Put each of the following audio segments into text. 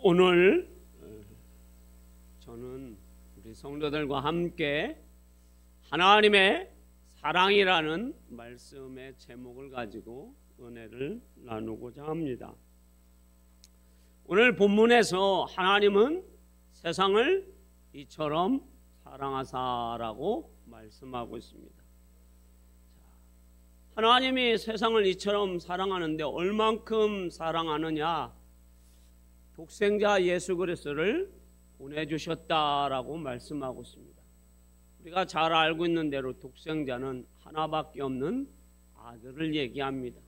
오늘 저는 우리 성도들과 함께 하나님의 사랑이라는 말씀의 제목을 가지고 은혜를 나누고자 합니다. 오늘 본문에서 하나님은 세상을 이처럼 사랑하사라고 말씀하고 있습니다. 하나님이 세상을 이처럼 사랑하는데 얼만큼 사랑하느냐? 독생자 예수 그리스도를 보내주셨다라고 말씀하고 있습니다. 우리가 잘 알고 있는 대로 독생자는 하나밖에 없는 아들을 얘기합니다.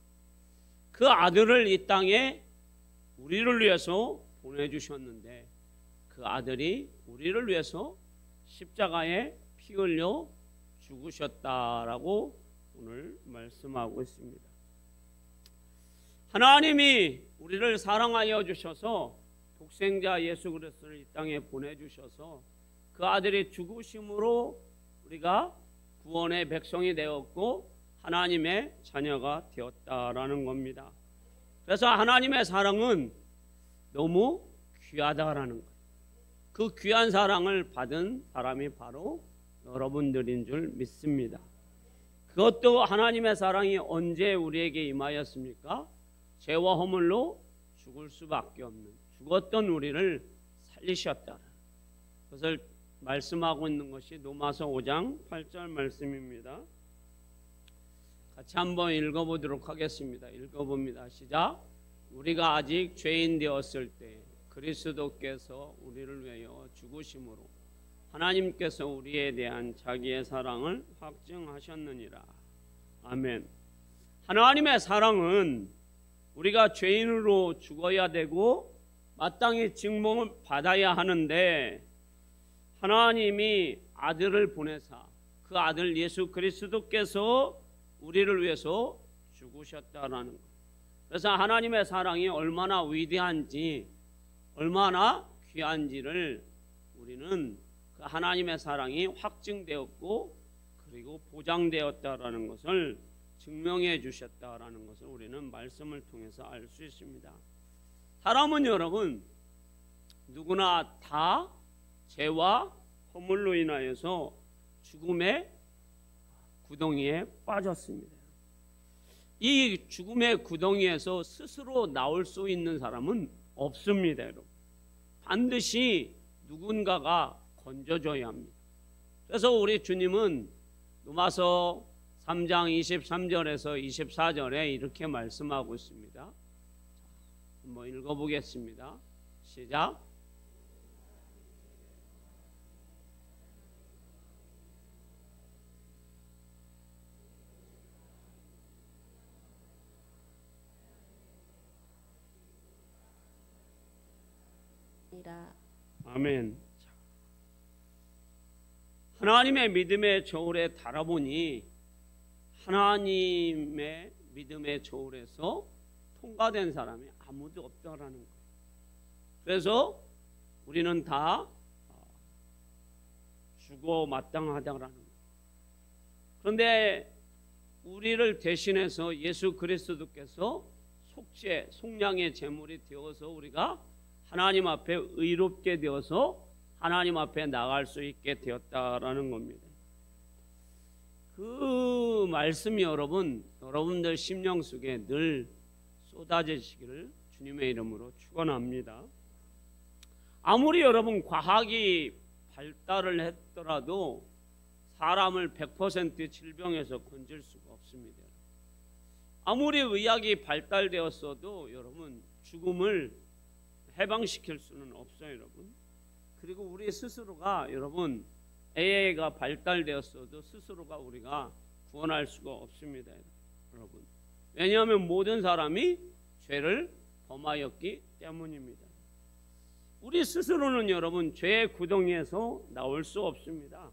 그 아들을 이 땅에 우리를 위해서 보내주셨는데 그 아들이 우리를 위해서 십자가에 피 흘려 죽으셨다라고 오늘 말씀하고 있습니다. 하나님이 우리를 사랑하여 주셔서 독생자 예수 그리스도를 이 땅에 보내주셔서 그 아들이 죽으심으로 우리가 구원의 백성이 되었고 하나님의 자녀가 되었다라는 겁니다. 그래서 하나님의 사랑은 너무 귀하다라는 거예요. 그 귀한 사랑을 받은 사람이 바로 여러분들인 줄 믿습니다. 그것도 하나님의 사랑이 언제 우리에게 임하였습니까? 죄와 허물로 죽을 수밖에 없는 죽었던 우리를 살리셨다. 그것을 말씀하고 있는 것이 로마서 5장 8절 말씀입니다. 같이 한번 읽어보도록 하겠습니다. 읽어봅니다. 시작. 우리가 아직 죄인 되었을 때 그리스도께서 우리를 위하여 죽으심으로 하나님께서 우리에 대한 자기의 사랑을 확증하셨느니라. 아멘. 하나님의 사랑은 우리가 죄인으로 죽어야 되고 마땅히 증명을 받아야 하는데 하나님이 아들을 보내사 그 아들 예수 그리스도께서 우리를 위해서 죽으셨다라는 것. 그래서 하나님의 사랑이 얼마나 위대한지 얼마나 귀한지를 우리는 그 하나님의 사랑이 확증되었고 그리고 보장되었다라는 것을 증명해 주셨다라는 것을 우리는 말씀을 통해서 알 수 있습니다. 사람은 여러분 누구나 다 죄와 허물로 인하여서 죽음의 구덩이에 빠졌습니다. 이 죽음의 구덩이에서 스스로 나올 수 있는 사람은 없습니다. 여러분. 반드시 누군가가 건져줘야 합니다. 그래서 우리 주님은 로마서 3장 23절에서 24절에 이렇게 말씀하고 있습니다. 한번 읽어보겠습니다. 시작. 아멘. 하나님의 믿음의 저울에 달아보니 하나님의 믿음의 저울에서 통과된 사람이 아무도 없다라는 거예요. 그래서 우리는 다 죽어 마땅하다라는 거예요. 그런데 우리를 대신해서 예수 그리스도께서 속죄, 속량의 제물이 되어서 우리가 하나님 앞에 의롭게 되어서 하나님 앞에 나갈 수 있게 되었다라는 겁니다. 그 말씀이 여러분들 심령 속에 늘 쏟아지시기를 주님의 이름으로 축원합니다. 아무리 여러분 과학이 발달을 했더라도 사람을 100% 질병에서 건질 수가 없습니다. 아무리 의학이 발달되었어도 여러분 죽음을 해방시킬 수는 없어요, 여러분. 그리고 우리 스스로가 여러분 AI가 발달되었어도 스스로가 우리가 구원할 수가 없습니다, 여러분. 왜냐하면 모든 사람이 죄를 범하였기 때문입니다. 우리 스스로는 여러분 죄의 구덩이에서 나올 수 없습니다.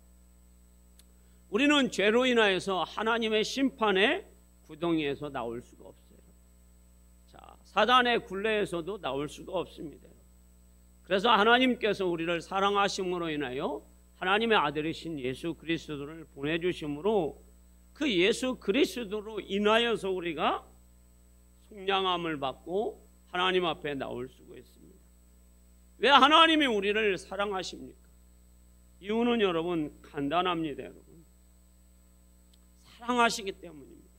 우리는 죄로 인하여서 하나님의 심판의 구덩이에서 나올 수가 없어요. 자, 사단의 굴레에서도 나올 수가 없습니다. 그래서 하나님께서 우리를 사랑하심으로 인하여 하나님의 아들이신 예수 그리스도를 보내주심으로 그 예수 그리스도로 인하여서 우리가 속량함을 받고 하나님 앞에 나올 수가 있습니다. 왜 하나님이 우리를 사랑하십니까? 이유는 여러분 간단합니다. 여러분 사랑하시기 때문입니다.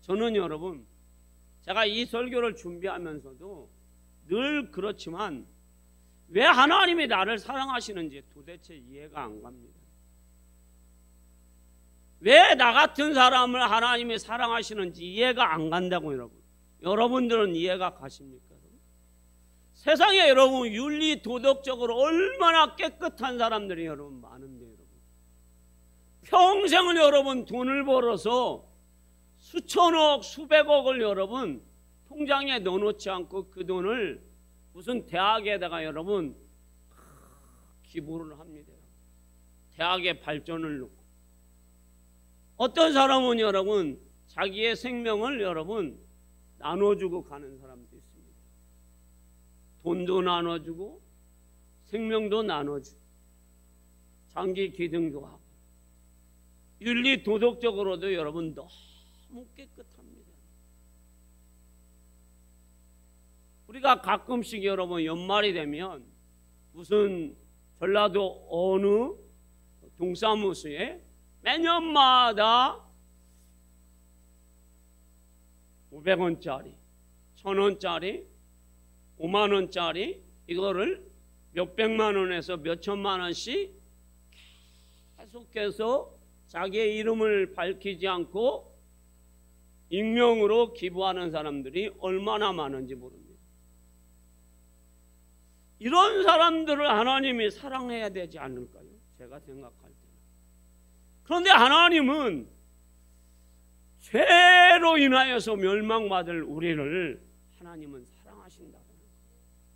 저는 여러분 제가 이 설교를 준비하면서도 늘 그렇지만 왜 하나님이 나를 사랑하시는지 도대체 이해가 안 갑니다. 왜 나 같은 사람을 하나님이 사랑하시는지 이해가 안 간다고 여러분. 여러분들은 이해가 가십니까? 여러분? 세상에 여러분 윤리 도덕적으로 얼마나 깨끗한 사람들이 여러분 많은데 여러분. 평생을 여러분 돈을 벌어서 수천억 수백억을 여러분 통장에 넣어놓지 않고 그 돈을 무슨 대학에다가 여러분 기부를 합니다. 대학의 발전을 놓고 어떤 사람은 여러분 자기의 생명을 여러분 나눠주고 가는 사람도 있습니다. 돈도 나눠주고 생명도 나눠주고 장기 기증도 하고 윤리 도덕적으로도 여러분 너무 깨끗합니다. 우리가 가끔씩 여러분 연말이 되면 무슨 전라도 어느 동사무소에 매년마다 500원짜리, 1000원짜리, 5만원짜리 이거를 몇백만 원에서 몇천만 원씩 계속해서 자기의 이름을 밝히지 않고 익명으로 기부하는 사람들이 얼마나 많은지 모릅니다. 이런 사람들을 하나님이 사랑해야 되지 않을까요? 제가 생각할 때는. 그런데 하나님은 죄로 인하여서 멸망받을 우리를 하나님은 사랑하신다고.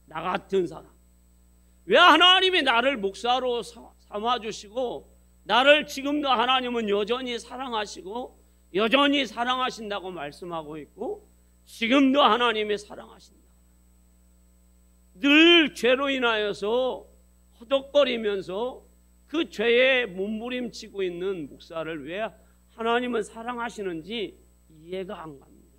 나 같은 사람. 왜 하나님이 나를 목사로 삼아주시고 나를 지금도 하나님은 여전히 사랑하시고 여전히 사랑하신다고 말씀하고 있고 지금도 하나님이 사랑하신다. 늘 죄로 인하여서 허덕거리면서 그 죄에 몸부림치고 있는 목사를 왜 하나님은 사랑하시는지 이해가 안 갑니다.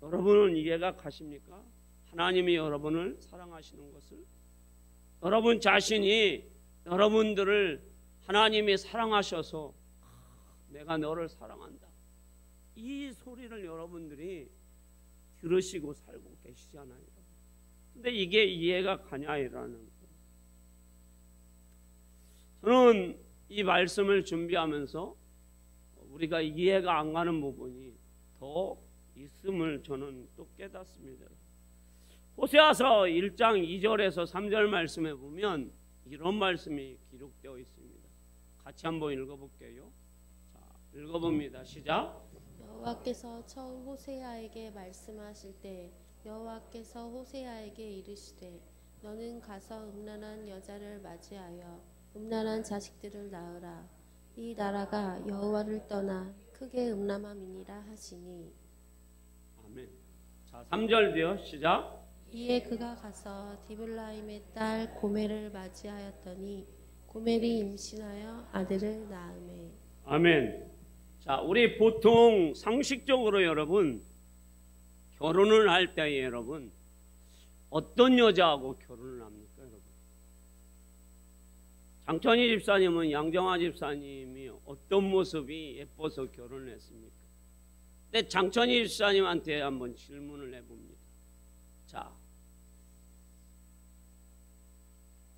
여러분은 이해가 가십니까? 하나님이 여러분을 사랑하시는 것을 여러분 자신이 여러분들을 하나님이 사랑하셔서 내가 너를 사랑한다. 이 소리를 여러분들이 들으시고 살고 계시잖아요. 근데 이게 이해가 가냐라는 거예요. 저는 이 말씀을 준비하면서 우리가 이해가 안 가는 부분이 더 있음을 저는 또 깨닫습니다. 호세아서 1장 2절에서 3절 말씀에 보면 이런 말씀이 기록되어 있습니다. 같이 한번 읽어볼게요. 자, 읽어봅니다. 시작. 여호와께서 처음 호세아에게 말씀하실 때 여호와께서 호세아에게 이르시되 너는 가서 음란한 여자를 맞이하여 음란한 자식들을 낳으라. 이 나라가 여호와를 떠나 크게 음란함이니라 하시니. 아멘. 자, 3절도요. 시작. 이에 그가 가서 디블라임의 딸 고멜을 맞이하였더니 고멜이 임신하여 아들을 낳으매. 아멘. 자, 우리 보통 상식적으로 여러분 결혼을 할 때 여러분 어떤 여자하고 결혼을 합니까, 여러분? 장천희 집사님은 양정화 집사님이 어떤 모습이 예뻐서 결혼을 했습니까? 근데 장천희 집사님한테 한번 질문을 해봅니다. 자,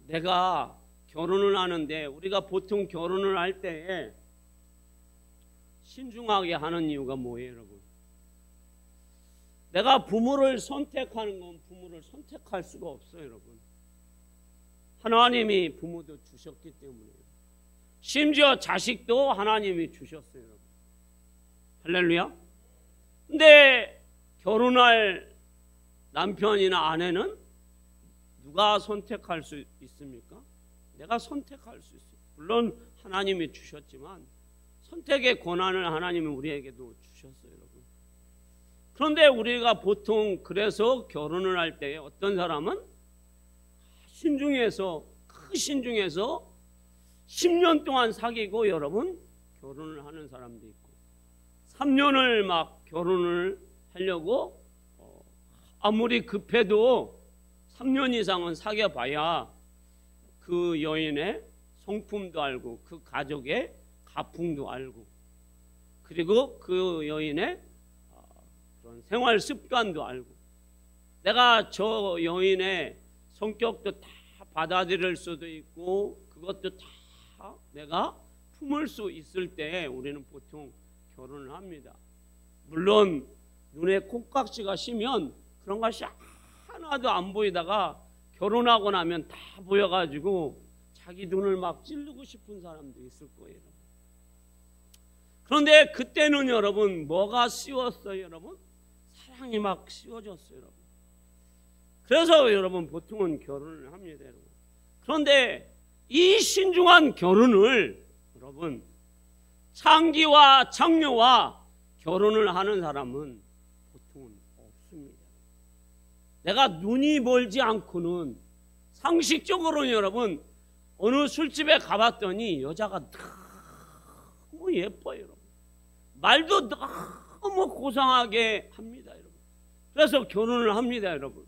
내가 결혼을 하는데 우리가 보통 결혼을 할 때에 신중하게 하는 이유가 뭐예요, 여러분? 내가 부모를 선택하는 건 부모를 선택할 수가 없어요, 여러분. 하나님이 부모도 주셨기 때문에요. 심지어 자식도 하나님이 주셨어요, 여러분. 할렐루야. 근데 결혼할 남편이나 아내는 누가 선택할 수 있습니까? 내가 선택할 수 있어요. 물론 하나님이 주셨지만 선택의 권한을 하나님이 우리에게도 주셨어요, 여러분. 그런데 우리가 보통 그래서 결혼을 할 때 어떤 사람은 신중해서 10년 동안 사귀고 여러분 결혼을 하는 사람도 있고 3년을 막 결혼을 하려고 아무리 급해도 3년 이상은 사귀어봐야 그 여인의 성품도 알고 그 가족의 가풍도 알고 그리고 그 여인의 그런 생활 습관도 알고 내가 저 여인의 성격도 다 받아들일 수도 있고 그것도 다 내가 품을 수 있을 때 우리는 보통 결혼을 합니다. 물론 눈에 콩깍지가 심면 그런 것이 하나도 안 보이다가 결혼하고 나면 다 보여가지고 자기 눈을 막 찌르고 싶은 사람도 있을 거예요. 그런데 그때는 여러분 뭐가 씌웠어요 여러분? 사랑이 막 씌워졌어요 여러분. 그래서 여러분 보통은 결혼을 합니다 여러분. 그런데 이 신중한 결혼을 여러분 창기와 창녀와 결혼을 하는 사람은 보통은 없습니다. 내가 눈이 멀지 않고는 상식적으로는 여러분 어느 술집에 가봤더니 여자가 너무 예뻐요 여러분. 말도 너무 고상하게 합니다 여러분. 그래서 결혼을 합니다 여러분.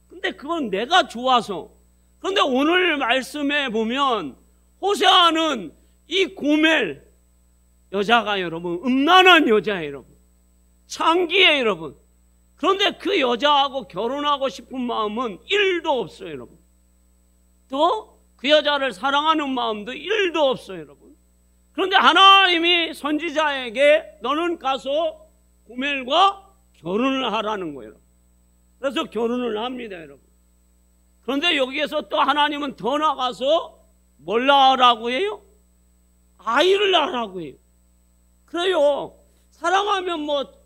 근데 그건 내가 좋아서. 그런데 오늘 말씀에 보면 호세아는 이 고멜 여자가 여러분 음란한 여자예요 여러분. 창기예요 여러분. 그런데 그 여자하고 결혼하고 싶은 마음은 1도 없어요 여러분. 또 그 여자를 사랑하는 마음도 1도 없어요 여러분. 그런데 하나님이 선지자에게 너는 가서 고멜과 결혼을 하라는 거예요 여러분. 그래서 결혼을 합니다 여러분. 그런데 여기에서 또 하나님은 더 나가서 뭘 낳으라고 해요? 아이를 낳으라고 해요. 그래요. 사랑하면 뭐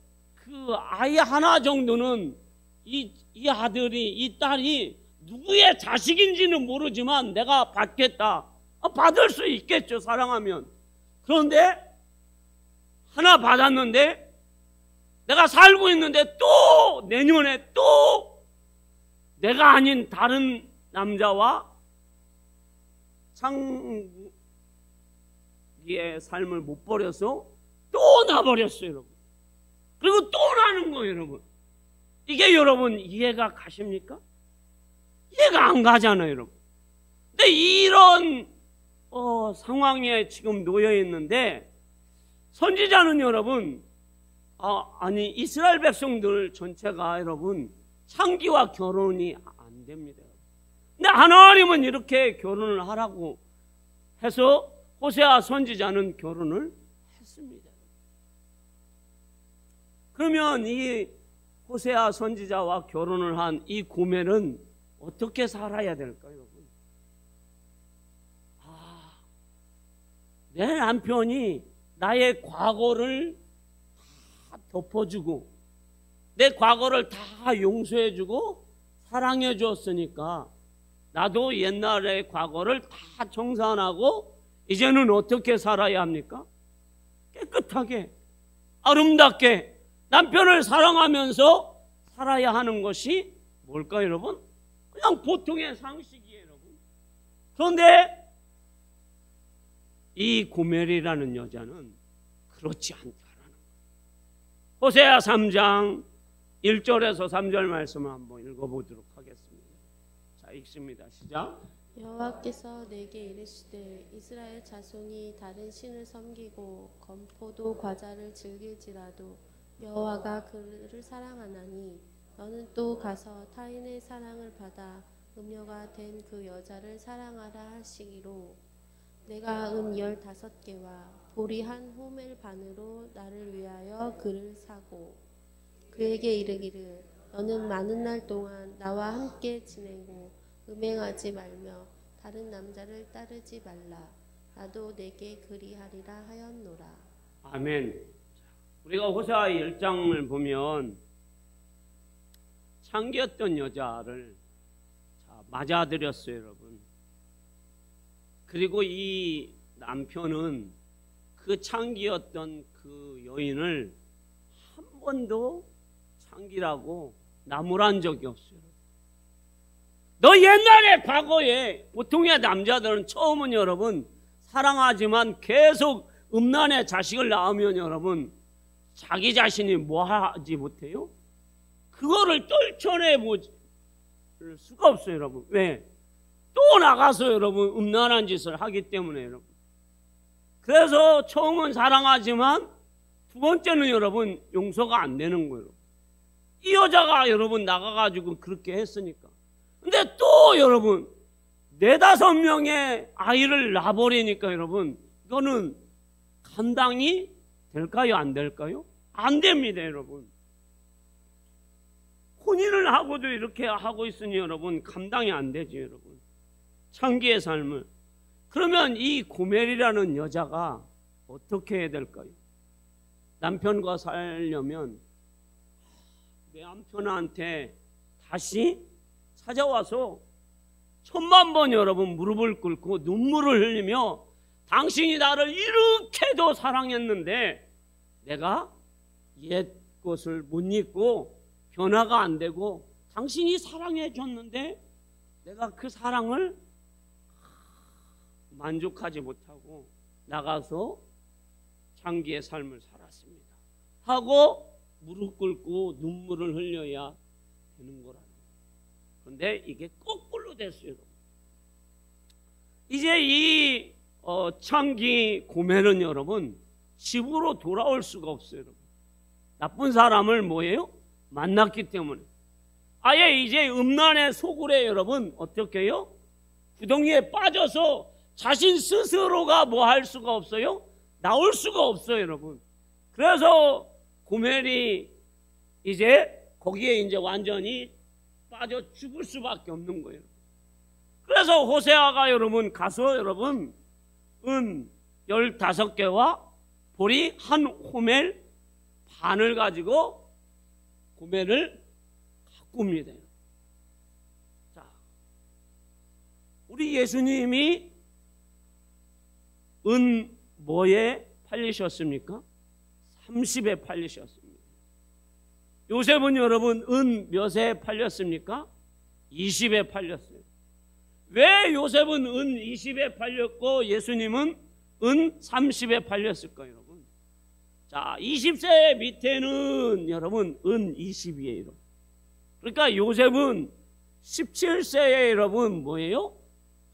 그 아이 하나 정도는 이 아들이 이 딸이 누구의 자식인지는 모르지만 내가 받겠다. 받을 수 있겠죠 사랑하면. 그런데 하나 받았는데 내가 살고 있는데 또 내년에 또 내가 아닌 다른 남자와 창기의 삶을 못 버려서 또 나버렸어요 여러분. 그리고 또 나는 거예요 여러분. 이게 여러분 이해가 가십니까? 이해가 안 가잖아요 여러분. 근데 이런 상황에 지금 놓여 있는데 선지자는 여러분 아니 이스라엘 백성들 전체가 여러분 창기와 결혼이 안 됩니다. 근데 하나님은 이렇게 결혼을 하라고 해서 호세아 선지자는 결혼을 했습니다. 그러면 이 호세아 선지자와 결혼을 한 이 고멜은 어떻게 살아야 될까요 여러분? 내 남편이 나의 과거를 다 덮어주고 내 과거를 다 용서해주고 사랑해 주었으니까 나도 옛날의 과거를 다 청산하고 이제는 어떻게 살아야 합니까? 깨끗하게 아름답게 남편을 사랑하면서 살아야 하는 것이 뭘까요 여러분? 그냥 보통의 상식이에요 여러분. 그런데 이 고멜이라는 여자는 그렇지 않다라는 거예요. 호세아 3장 1절에서 3절 말씀을 한번 읽어보도록 하겠습니다. 자, 읽습니다. 시작. 여호와께서 내게 이르시되 이스라엘 자손이 다른 신을 섬기고 건포도 과자를 즐길지라도 여호와가 그를 사랑하나니 너는 또 가서 타인의 사랑을 받아 음녀가 된 그 여자를 사랑하라 하시기로 내가 은 15개와 보리 한 호멜 반으로 나를 위하여 그를 사고 그에게 이르기를 너는 많은 날 동안 나와 함께 지내고 음행하지 말며 다른 남자를 따르지 말라. 나도 내게 그리하리라 하였노라. 아멘. 우리가 호세아 1장을 보면 창기였던 여자를 맞아들였어요 여러분. 그리고 이 남편은 그 창기였던 그 여인을 한 번도 창기라고 나무란 적이 없어요. 너 옛날에 과거에 보통의 남자들은 처음은 여러분 사랑하지만 계속 음란의 자식을 낳으면 여러분 자기 자신이 뭐 하지 못해요? 그거를 떨쳐내볼 수가 없어요, 여러분. 왜? 또 나가서 여러분 음란한 짓을 하기 때문에 여러분. 그래서 처음은 사랑하지만 두 번째는 여러분 용서가 안 되는 거예요. 이 여자가 여러분 나가가지고 그렇게 했으니까. 근데 또 여러분 4-5명의 아이를 낳아버리니까 여러분 이거는 감당이 될까요? 안 될까요? 안 됩니다, 여러분. 혼인을 하고도 이렇게 하고 있으니 여러분 감당이 안 되죠, 여러분. 창기의 삶을. 그러면 이 고멜이라는 여자가 어떻게 해야 될까요? 남편과 살려면 내 남편한테 다시 찾아와서 1000만 번 여러분 무릎을 꿇고 눈물을 흘리며 당신이 나를 이렇게도 사랑했는데 내가 옛 것을 못 잊고 변화가 안 되고 당신이 사랑해 줬는데 내가 그 사랑을 만족하지 못하고 나가서 창기의 삶을 살았습니다 하고 무릎 꿇고 눈물을 흘려야 되는 거라는 거예요. 그런데 이게 거꾸로 됐어요. 이제 이 창기 고멜은 여러분 집으로 돌아올 수가 없어요. 여러분. 나쁜 사람을 뭐예요? 만났기 때문에 아예 이제 음란의 소굴에 여러분 어떻게 해요? 구덩이에 빠져서 자신 스스로가 뭐 할 수가 없어요? 나올 수가 없어요, 여러분. 그래서 고멜이 이제 거기에 이제 완전히 빠져 죽을 수밖에 없는 거예요. 그래서 호세아가 여러분 가서 여러분 은 15개와 보리 한 호멜 반을 가지고 고멜을 가꿉니다. 자, 우리 예수님이 은 뭐에 팔리셨습니까? 30에 팔리셨습니다. 요셉은 여러분 은 몇에 팔렸습니까? 20에 팔렸어요. 왜 요셉은 은 20에 팔렸고 예수님은 은 30에 팔렸을까요, 여러분? 자, 20세 밑에는 여러분 은 20이에요. 그러니까 요셉은 17세에 여러분 뭐예요?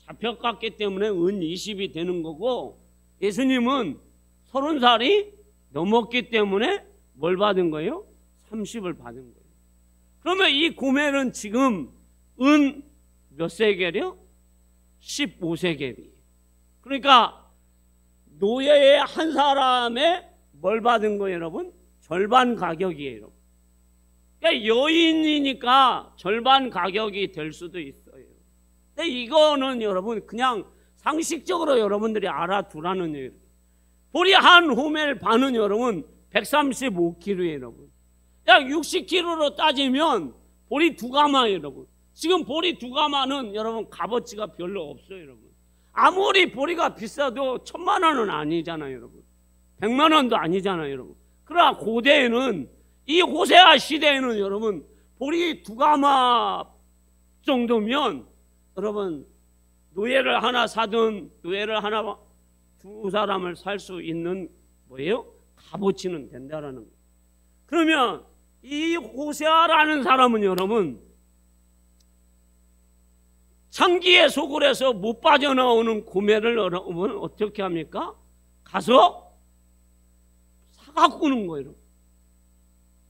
잡혀갔기 때문에 은 20이 되는 거고 예수님은 30살이 넘었기 때문에 뭘 받은 거예요? 30을 받은 거예요. 그러면 이 고멜은 지금 은 몇 세겔이요? 15세겔이에요. 그러니까 노예의 한 사람의 뭘 받은 거예요, 여러분? 절반 가격이에요, 여러분. 그러니까 여인이니까 절반 가격이 될 수도 있어요. 근데 이거는 여러분 그냥 상식적으로 여러분들이 알아두라는 얘기예요. 보리 한 호멜 반은 여러분 135kg예요, 여러분. 약 60kg로 따지면 보리 2가마예요, 여러분. 지금 보리 2가마는 여러분 값어치가 별로 없어요, 여러분. 아무리 보리가 비싸도 1000만 원은 아니잖아요, 여러분. 100만 원도 아니잖아요, 여러분. 그러나 고대에는 이 호세아 시대에는 여러분 보리 2가마 정도면 여러분 노예를 하나 사든 노예를 하나 두 사람을 살 수 있는 뭐예요? 값어치는 된다라는 거예요. 그러면 이 호세아라는 사람은 여러분 창기의 소굴에서 못 빠져나오는 고멜을 여러분 어떻게 합니까? 가서 사가꾸는 거예요, 여러분.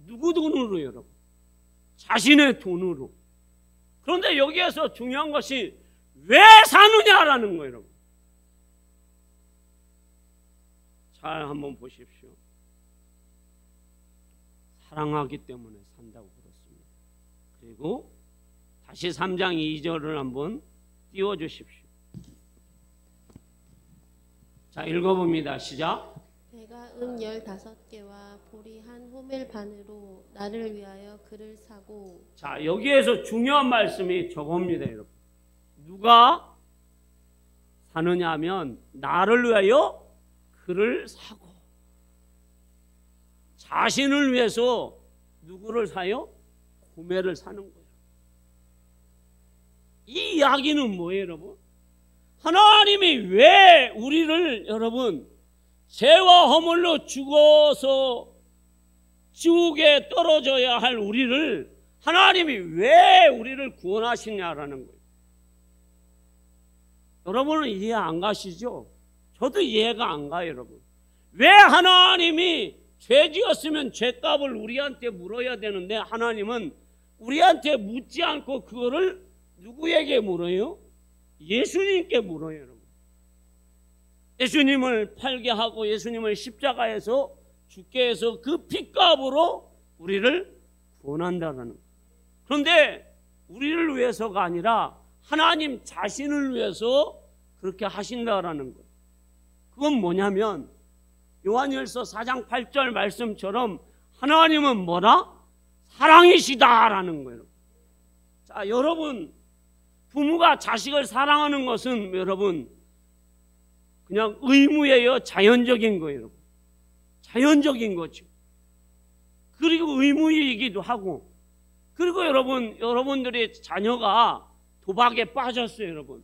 누구 돈으로 여러분? 자신의 돈으로. 그런데 여기에서 중요한 것이 왜 사느냐라는 거예요, 여러분. 잘 한번 보십시오. 사랑하기 때문에 산다고 그렇습니다. 그리고 다시 3장 2절을 한번 띄워주십시오. 자, 읽어봅니다. 시작. 내가 은 15개와 보리 한 호멜 반으로 나를 위하여 그를 사고. 자, 여기에서 중요한 말씀이 저겁니다, 여러분. 누가 사느냐 하면 나를 위하여 그를 사고. 자신을 위해서 누구를 사요? 고멜을 사는 거예요. 이 이야기는 뭐예요, 여러분? 하나님이 왜 우리를 여러분 죄와 허물로 죽어서 지옥에 떨어져야 할 우리를 하나님이 왜 우리를 구원하시냐라는 거예요. 여러분은 이해 안 가시죠? 저도 이해가 안 가요, 여러분. 왜 하나님이 죄 지었으면 죄값을 우리한테 물어야 되는데 하나님은 우리한테 묻지 않고 그거를 누구에게 물어요? 예수님께 물어요, 여러분. 예수님을 팔게 하고 예수님을 십자가에서 죽게 해서 그 핏값으로 우리를 구원한다는 거예요. 그런데 우리를 위해서가 아니라 하나님 자신을 위해서 그렇게 하신다라는 거예요. 그건 뭐냐면 요한일서 4장 8절 말씀처럼 하나님은 뭐라? 사랑이시다라는 거예요. 자, 여러분, 부모가 자식을 사랑하는 것은 여러분 그냥 의무예요, 자연적인 거예요, 여러분. 자연적인 거죠. 그리고 의무이기도 하고, 그리고 여러분들의 자녀가 도박에 빠졌어요, 여러분.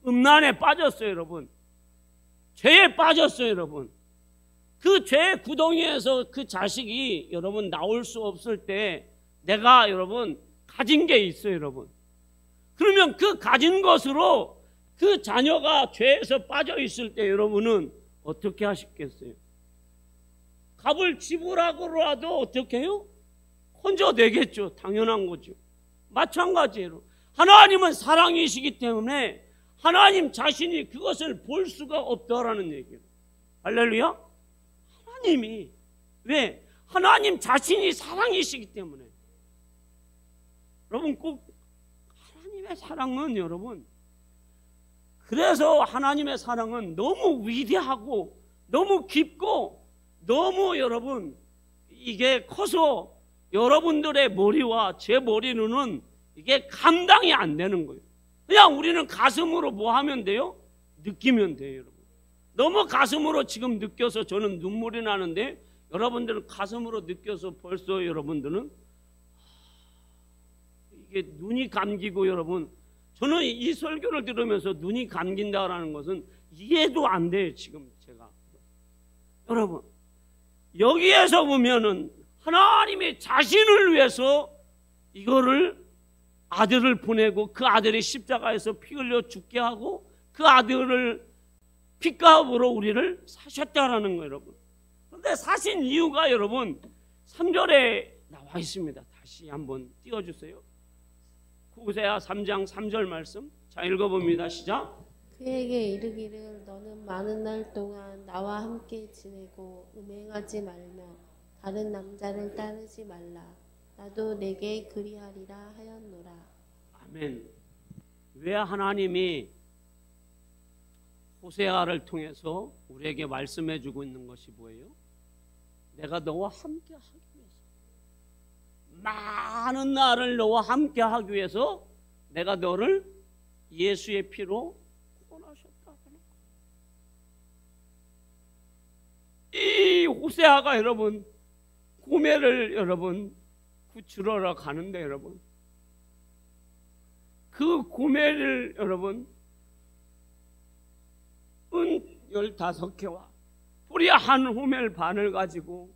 음란에 빠졌어요, 여러분. 죄에 빠졌어요, 여러분. 그 죄의 구덩이에서 그 자식이 여러분 나올 수 없을 때 내가 여러분 가진 게 있어요, 여러분. 그러면 그 가진 것으로 그 자녀가 죄에서 빠져 있을 때 여러분은 어떻게 하시겠어요? 값을 지불하고라도 어떻게 해요? 건져내겠죠. 당연한 거죠. 마찬가지로 하나님은 사랑이시기 때문에 하나님 자신이 그것을 볼 수가 없다라는 얘기예요. 할렐루야. 하나님이 왜? 하나님 자신이 사랑이시기 때문에. 여러분 꼭 하나님의 사랑은 여러분, 그래서 하나님의 사랑은 너무 위대하고 너무 깊고 너무 여러분 이게 커서 여러분들의 머리와 제 머리로는 이게 감당이 안 되는 거예요. 그냥 우리는 가슴으로 뭐 하면 돼요? 느끼면 돼요, 여러분. 너무 가슴으로 지금 느껴서 저는 눈물이 나는데 여러분들은 가슴으로 느껴서 벌써 여러분들은 이게 눈이 감기고 여러분, 저는 이 설교를 들으면서 눈이 감긴다라는 것은 이해도 안 돼요, 지금 제가. 여러분, 여기에서 보면은 하나님의 자신을 위해서 이거를 아들을 보내고 그 아들이 십자가에서 피 흘려 죽게 하고 그 아들을 핏값으로 우리를 사셨다라는 거예요, 여러분. 그런데 사신 이유가 여러분 3절에 나와 있습니다. 다시 한번 띄워주세요. 호세아 3장 3절 말씀. 자, 읽어봅니다. 시작. 그에게 이르기를 너는 많은 날 동안 나와 함께 지내고 음행하지 말며 다른 남자를 따르지 말라. 나도 내게 그리하리라 하였노라. 아멘. 왜 하나님이 호세아를 통해서 우리에게 말씀해 주고 있는 것이 뭐예요? 내가 너와 함께 하기 위해서, 많은 날을 너와 함께 하기 위해서 내가 너를 예수의 피로 구원하셨다. 이 호세아가 여러분 고멜을 여러분 구출하러 가는데 여러분, 그 고멜을 여러분 은 15개와 뿌리 한 호멜 반을 가지고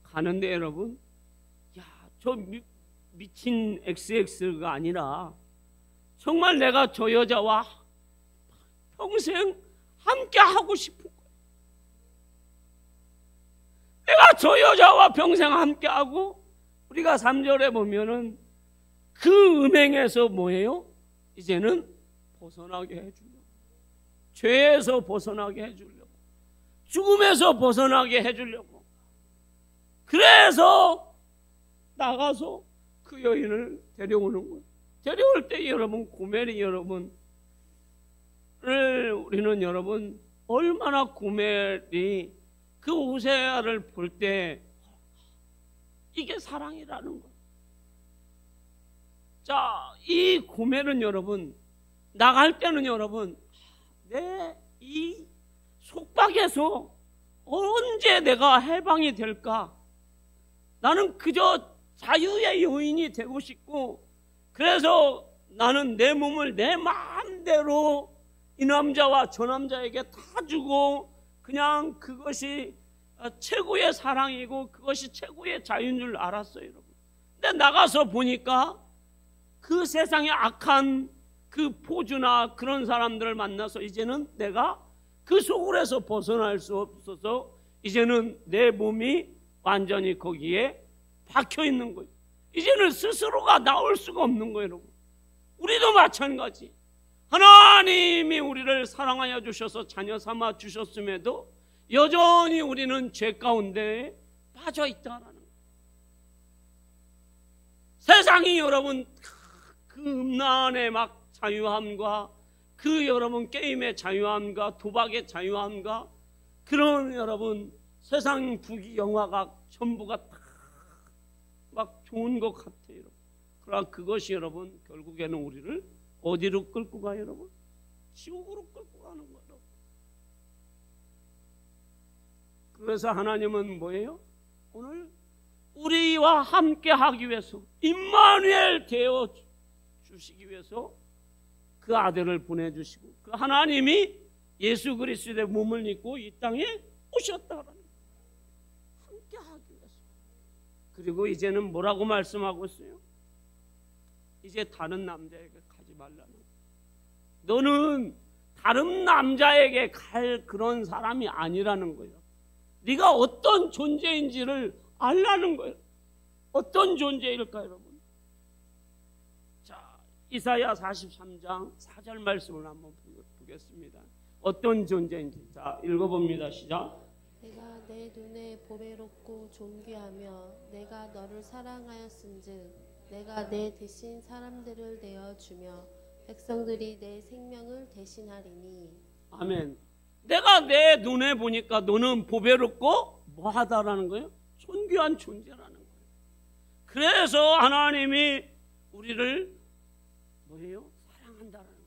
가는데 여러분, 야, 저 미친 XX가 아니라 정말 내가 저 여자와 평생 함께 하고 싶은 거예요. 내가 저 여자와 평생 함께 하고, 우리가 3절에 보면은 그 음행에서 뭐예요? 이제는 벗어나게 해주려고, 죄에서 벗어나게 해주려고, 죽음에서 벗어나게 해주려고, 그래서 나가서 그 여인을 데려오는 거예요. 데려올 때 여러분 고멜이 여러분을 우리는 여러분 얼마나 고멜이 그 호세아를 볼 때 이게 사랑이라는 거예요. 자, 이 고멜은 여러분 나갈 때는 여러분 내 이 속박에서 언제 내가 해방이 될까? 나는 그저 자유의 여인이 되고 싶고, 그래서 나는 내 몸을 내 마음대로 이 남자와 저 남자에게 다 주고 그냥 그것이 최고의 사랑이고 그것이 최고의 자유인 줄 알았어요, 여러분. 근데 나가서 보니까 그 세상의 악한 그 포주나 그런 사람들을 만나서 이제는 내가 그 소굴에서 벗어날 수 없어서 이제는 내 몸이 완전히 거기에 박혀 있는 거예요. 이제는 스스로가 나올 수가 없는 거예요, 여러분. 우리도 마찬가지. 하나님이 우리를 사랑하여 주셔서 자녀 삼아 주셨음에도 여전히 우리는 죄 가운데 빠져 있다라는 거예요. 세상이 여러분 그 음란의 막 자유함과 그 여러분 게임의 자유함과 도박의 자유함과 그런 여러분 세상 부귀 영화가 전부가 다 막 좋은 것 같아요. 그러나 그것이 여러분 결국에는 우리를 어디로 끌고 가요, 여러분? 지옥으로 끌고 가는 거예요. 그래서 하나님은 뭐예요? 오늘 우리와 함께 하기 위해서 임마누엘 되어 주시기 위해서 그 아들을 보내주시고 그 하나님이 예수 그리스도의 몸을 입고 이 땅에 오셨다라는 거예요. 함께 하기 위해서. 그리고 이제는 뭐라고 말씀하고 있어요? 이제 다른 남자에게 가지 말라는 거예요. 너는 다른 남자에게 갈 그런 사람이 아니라는 거예요. 네가 어떤 존재인지를 알라는 거예요. 어떤 존재일까 여러분? 자, 이사야 43장 4절 말씀을 한번 보겠습니다. 어떤 존재인지. 자, 읽어봅니다. 시작. 내가 내 눈에 보배롭고 존귀하며 내가 너를 사랑하였은즉 내가 내 대신 사람들을 내어주며 백성들이 내 생명을 대신하리니. 아멘. 내가 내 눈에 보니까 너는 보배롭고 뭐하다라는 거예요? 존귀한 존재라는 거예요. 그래서 하나님이 우리를 뭐예요? 사랑한다라는 거예요.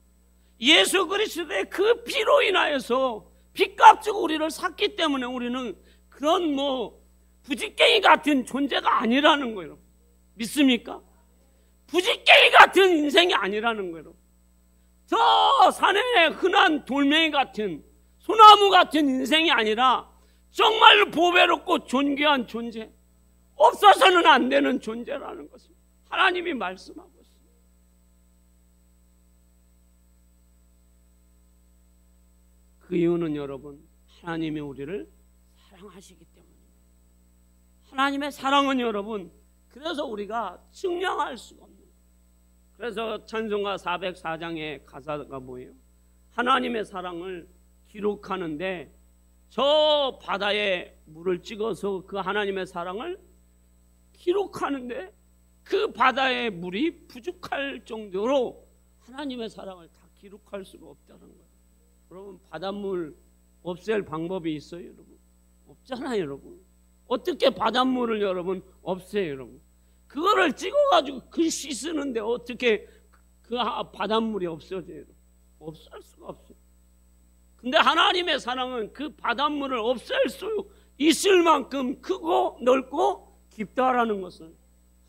예수 그리스도의 그 피로 인하여서 빚값지고 우리를 샀기 때문에 우리는 그런 뭐 부지깽이 같은 존재가 아니라는 거예요. 믿습니까? 부지깽이 같은 인생이 아니라는 거예요. 저 산에 흔한 돌멩이 같은 소나무 같은 인생이 아니라 정말로 보배롭고 존귀한 존재, 없어서는 안 되는 존재라는 것을 하나님이 말씀하고 있습니다. 그 이유는 여러분 하나님이 우리를 사랑하시기 때문입니다. 하나님의 사랑은 여러분 그래서 우리가 측량할 수가 없는 거예요. 그래서 찬송가 404장의 가사가 뭐예요? 하나님의 사랑을 기록하는데 저 바다에 물을 찍어서 그 하나님의 사랑을 기록하는데 그 바다의 물이 부족할 정도로 하나님의 사랑을 다 기록할 수가 없다는 거예요. 여러분 바닷물 없앨 방법이 있어요, 여러분? 없잖아요, 여러분. 어떻게 바닷물을 여러분 없애요, 여러분? 그거를 찍어가지고 글씨 쓰는데 어떻게 그 바닷물이 없어져요? 없앨 수가 없어요. 근데 하나님의 사랑은 그 바닷물을 없앨 수 있을 만큼 크고 넓고 깊다라는 것을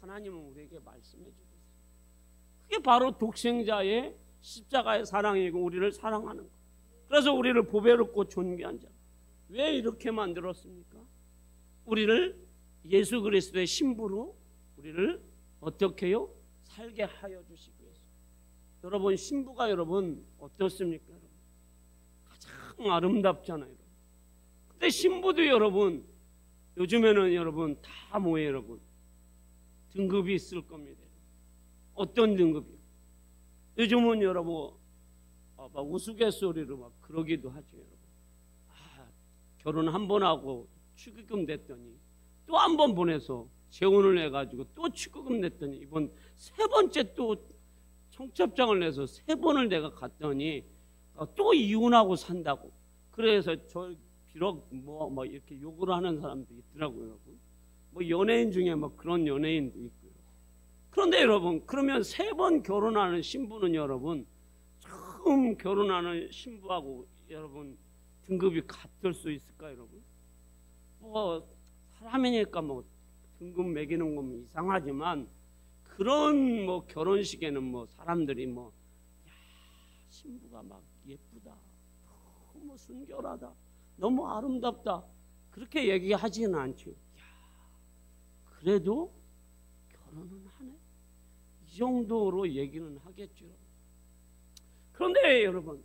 하나님은 우리에게 말씀해 주고 있어요. 그게 바로 독생자의 십자가의 사랑이고 우리를 사랑하는 것. 그래서 우리를 보배롭고 존귀한 자. 왜 이렇게 만들었습니까? 우리를 예수 그리스도의 신부로 우리를 어떻게 해요? 살게 하여 주시기 위해서. 여러분 신부가 여러분 어떻습니까? 여러분? 가장 아름답잖아요. 근데 신부도 여러분 요즘에는 여러분 다 뭐예요, 여러분? 등급이 있을 겁니다. 어떤 등급이요? 요즘은 여러분 막 우스갯소리로 막 그러기도 하죠, 여러분. 결혼 한 번 하고 축의금 냈더니 또 한 번 보내서 재혼을 해가지고 또 축의금 냈더니 이번 세 번째 또 청첩장을 내서 세 번을 내가 갔더니 또 이혼하고 산다고. 그래서 저 비록 뭐 이렇게 욕을 하는 사람도 있더라고요, 여러분. 뭐 연예인 중에 뭐 그런 연예인도 있고요. 그런데 여러분 그러면 세 번 결혼하는 신부는 여러분 처음 결혼하는 신부하고 여러분 등급이 같을 수 있을까요, 여러분? 뭐 사람이니까 뭐 등급 매기는 건 이상하지만 그런 뭐 결혼식에는 뭐 사람들이 뭐 야, 신부가 막 예쁘다, 너무 순결하다, 너무 아름답다 그렇게 얘기하지는 않죠. 야, 그래도 결혼은 하네. 이 정도로 얘기는 하겠죠. 그런데 여러분,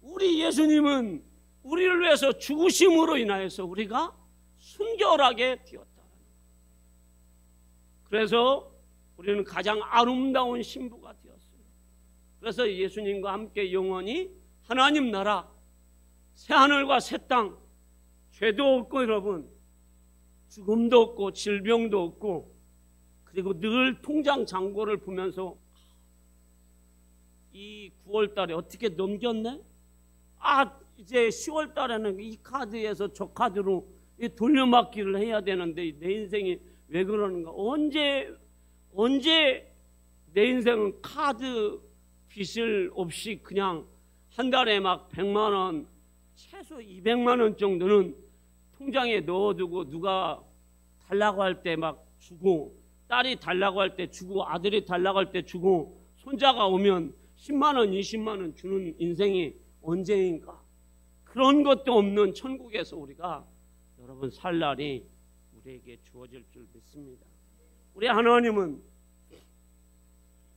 우리 예수님은 우리를 위해서 죽으심으로 인하여서 우리가 순결하게 되었다. 그래서 우리는 가장 아름다운 신부가 되었어요. 그래서 예수님과 함께 영원히 하나님 나라, 새하늘과 새 땅, 죄도 없고 여러분, 죽음도 없고 질병도 없고, 그리고 늘 통장 잔고를 보면서 이 9월 달에 어떻게 넘겼네? 이제 10월 달에는 이 카드에서 저 카드로 돌려막기를 해야 되는데 내 인생이 왜 그러는가? 언제 내 인생은 카드 빚을 없이 그냥 한 달에 막 100만 원, 최소 200만 원 정도는 통장에 넣어두고 누가 달라고 할 때 막 주고, 딸이 달라고 할 때 주고, 아들이 달라고 할 때 주고, 손자가 오면 10만 원, 20만 원 주는 인생이 언제인가? 그런 것도 없는 천국에서 우리가 여러분 살 날이 우리에게 주어질 줄 믿습니다. 우리 하나님은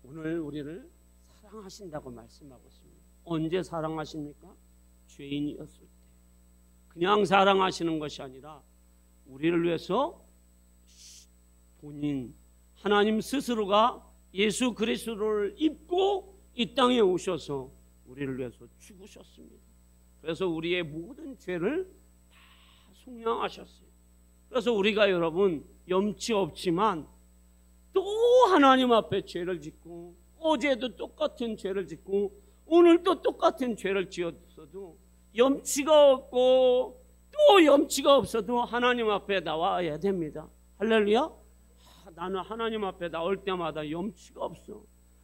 오늘 우리를 사랑하신다고 말씀하고 있습니다. 언제 사랑하십니까? 죄인이었을 때. 그냥 사랑하시는 것이 아니라 우리를 위해서 본인 하나님 스스로가 예수 그리스도를 입고 이 땅에 오셔서 우리를 위해서 죽으셨습니다. 그래서 우리의 모든 죄를 다 속량하셨어요. 그래서 우리가 여러분 염치 없지만 또 하나님 앞에 죄를 짓고, 어제도 똑같은 죄를 짓고 오늘도 똑같은 죄를 지었어도 염치가 없고 또 염치가 없어도 하나님 앞에 나와야 됩니다. 할렐루야. 나는 하나님 앞에 나올 때마다 염치가 없어.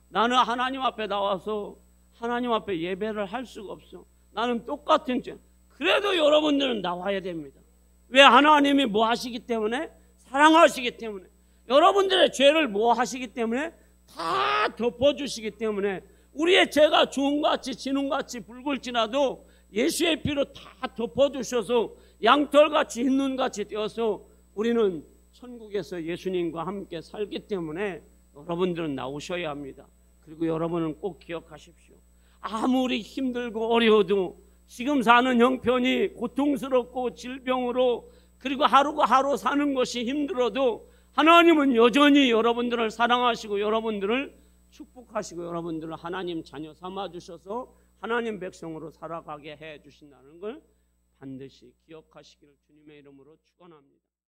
나는 하나님 앞에 나와서 하나님 앞에 예배를 할 수가 없어. 나는 똑같은 죄. 그래도 여러분들은 나와야 됩니다. 왜? 하나님이 뭐 하시기 때문에? 사랑하시기 때문에. 여러분들의 죄를 뭐 하시기 때문에? 다 덮어주시기 때문에. 우리의 죄가 주홍같이 진홍같이 붉을지라도 예수의 피로 다 덮어주셔서 양털같이 흰눈같이 되어서 우리는 천국에서 예수님과 함께 살기 때문에 여러분들은 나오셔야 합니다. 그리고 여러분은 꼭 기억하십시오. 아무리 힘들고 어려워도, 지금 사는 형편이 고통스럽고 질병으로 그리고 하루가 하루 사는 것이 힘들어도 하나님은 여전히 여러분들을 사랑하시고 여러분들을 축복하시고 여러분들을 하나님 자녀 삼아주셔서 하나님 백성으로 살아가게 해주신다는 걸 반드시 기억하시기를 주님의 이름으로 축원합니다.